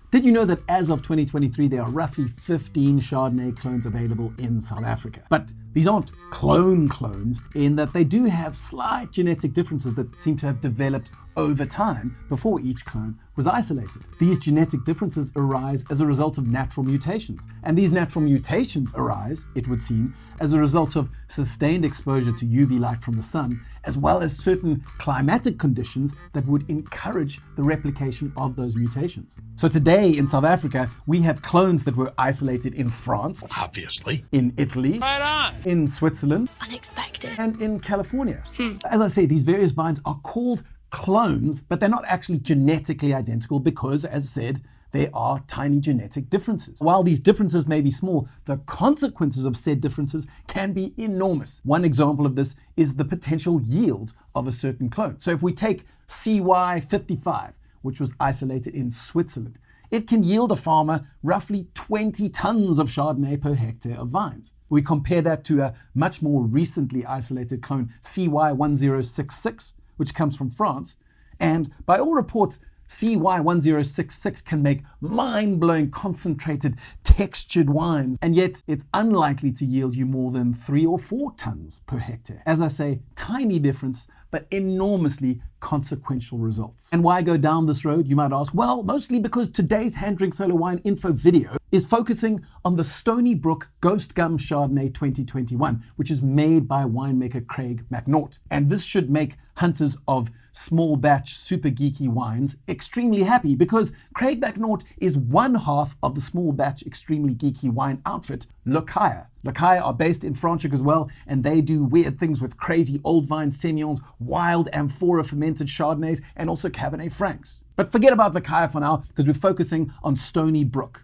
Did you know that as of 2023, there are roughly 15 Chardonnay clones available in South Africa? But these aren't clones in that they do have slight genetic differences that seem to have developed over time before each clone was isolated. These genetic differences arise as a result of natural mutations. And these natural mutations arise, it would seem, as a result of sustained exposure to UV light from the sun, as well as certain climatic conditions that would encourage the replication of those mutations. So today in South Africa, we have clones that were isolated in France, obviously, in Italy, right on, in Switzerland, unexpected, and in California. As I say, these various vines are called clones, but they're not actually genetically identical because, as said, there are tiny genetic differences. While these differences may be small, the consequences of said differences can be enormous. One example of this is the potential yield of a certain clone. So if we take CY55, which was isolated in Switzerland, it can yield a farmer roughly 20 tons of Chardonnay per hectare of vines. We compare that to a much more recently isolated clone, CY1066, which comes from France, and by all reports, CY1066 can make mind-blowing concentrated textured wines, and yet it's unlikely to yield you more than 3 or 4 tons per hectare. As I say, tiny difference, but enormously consequential results. And why go down this road, you might ask? Well, mostly because today's HanDrinksSolo wine info video is focusing on the Stony Brook Ghost Gum Chardonnay 2021, which is made by winemaker Craig McNaught. And this should make hunters of small batch super geeky wines extremely happy, because Craig McNaught is one half of the small batch extremely geeky wine outfit Lokhaya. Lokhaya are based in Franchhoek as well, and they do weird things with crazy old vine Semillons, wild amphora fermented Chardonnays, and also Cabernet Francs. But forget about Lokhaya for now, because we're focusing on Stony Brook.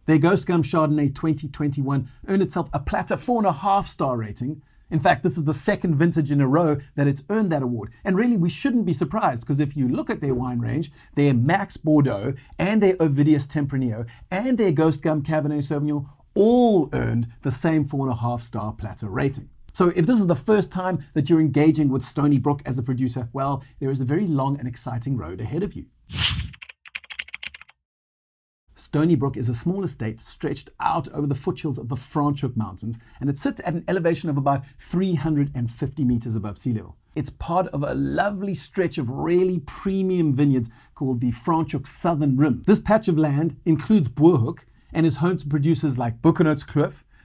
Their Ghost Gum Chardonnay 2021 earned itself a platter 4.5-star rating. In fact, this is the second vintage in a row that it's earned that award. And really, we shouldn't be surprised, because if you look at their wine range, their Max Bordeaux and their Ovidius Tempranillo and their Ghost Gum Cabernet Sauvignon all earned the same 4.5-star platter rating. So if this is the first time that you're engaging with Stony Brook as a producer, well, there is a very long and exciting road ahead of you. Stony Brook is a small estate stretched out over the foothills of the Franchoek Mountains, and it sits at an elevation of about 350 meters above sea level. It's part of a lovely stretch of really premium vineyards called the Franschhoek Southern Rim. This patch of land includes Boerhoek and is home to producers like Boekenhout's,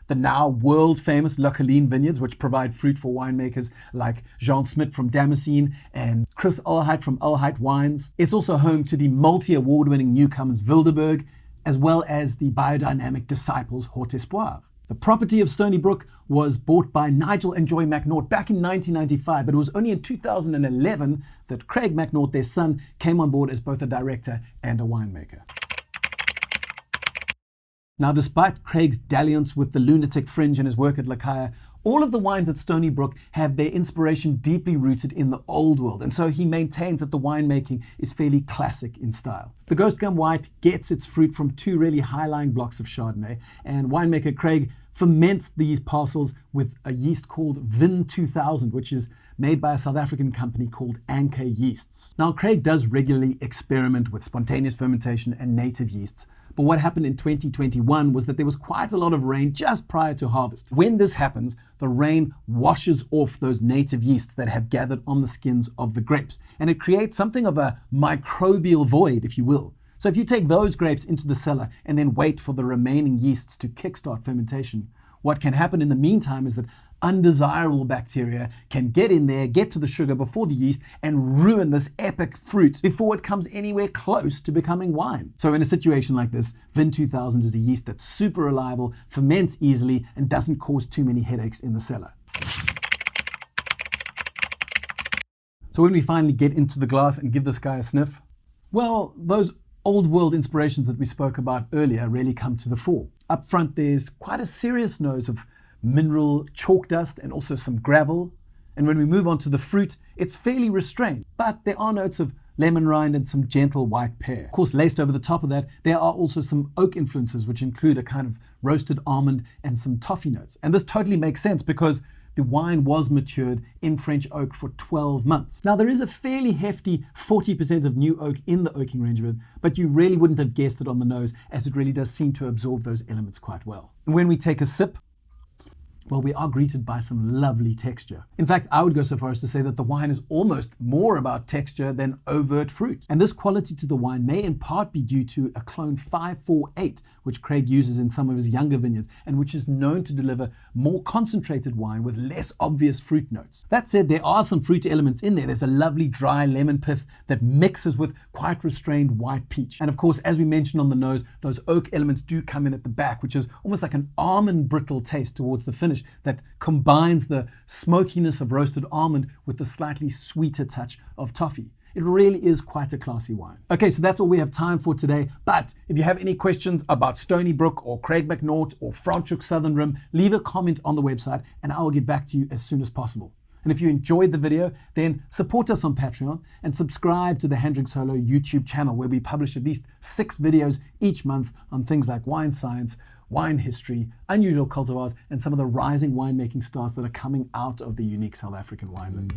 the now world-famous Lochaline vineyards, which provide fruit for winemakers like Jean Smit from Damascene and Chris Ulheit from Ulheit Wines. It's also home to the multi-award-winning newcomers Wildeburg, as well as the biodynamic disciples Haute Espoir. The property of Stony Brook was bought by Nigel and Joy McNaught back in 1995, but it was only in 2011 that Craig McNaught, their son, came on board as both a director and a winemaker. Now, despite Craig's dalliance with the lunatic fringe and his work at Lokhaya, all of the wines at Stony Brook have their inspiration deeply rooted in the old world, and so he maintains that the winemaking is fairly classic in style. The Ghost Gum White gets its fruit from 2 really high-lying blocks of Chardonnay, and winemaker Craig ferments these parcels with a yeast called Vin 2000, which is made by a South African company called Anchor Yeasts. Now, Craig does regularly experiment with spontaneous fermentation and native yeasts, but what happened in 2021 was that there was quite a lot of rain just prior to harvest. When this happens, the rain washes off those native yeasts that have gathered on the skins of the grapes, and it creates something of a microbial void, if you will. So if you take those grapes into the cellar and then wait for the remaining yeasts to kickstart fermentation, what can happen in the meantime is that undesirable bacteria can get in there, get to the sugar before the yeast, and ruin this epic fruit before it comes anywhere close to becoming wine. So in a situation like this, Vin 2000 is a yeast that's super reliable, ferments easily, and doesn't cause too many headaches in the cellar. So when we finally get into the glass and give this guy a sniff, well, those old world inspirations that we spoke about earlier really come to the fore. Up front, there's quite a serious nose of mineral chalk dust and also some gravel. And when we move on to the fruit, it's fairly restrained, but there are notes of lemon rind and some gentle white pear. Of course, laced over the top of that, there are also some oak influences, which include a kind of roasted almond and some toffee notes. And this totally makes sense because the wine was matured in French oak for 12 months. Now, there is a fairly hefty 40% of new oak in the oaking range of it, but you really wouldn't have guessed it on the nose, as it really does seem to absorb those elements quite well. And when we take a sip, well, we are greeted by some lovely texture. In fact, I would go so far as to say that the wine is almost more about texture than overt fruit. And this quality to the wine may in part be due to a clone 548, which Craig uses in some of his younger vineyards, and which is known to deliver more concentrated wine with less obvious fruit notes. That said, there are some fruity elements in there. There's a lovely dry lemon pith that mixes with quite restrained white peach. And of course, as we mentioned on the nose, those oak elements do come in at the back, which is almost like an almond brittle taste towards the finish that combines the smokiness of roasted almond with the slightly sweeter touch of toffee. It really is quite a classy wine. Okay, so that's all we have time for today. But if you have any questions about Stony Brook or Craig McNaught or Franchhoek Southern Rim, leave a comment on the website and I will get back to you as soon as possible. And if you enjoyed the video, then support us on Patreon and subscribe to the HanDrinksSolo YouTube channel, where we publish at least 6 videos each month on things like wine science, wine history, unusual cultivars, and some of the rising winemaking stars that are coming out of the unique South African winelands.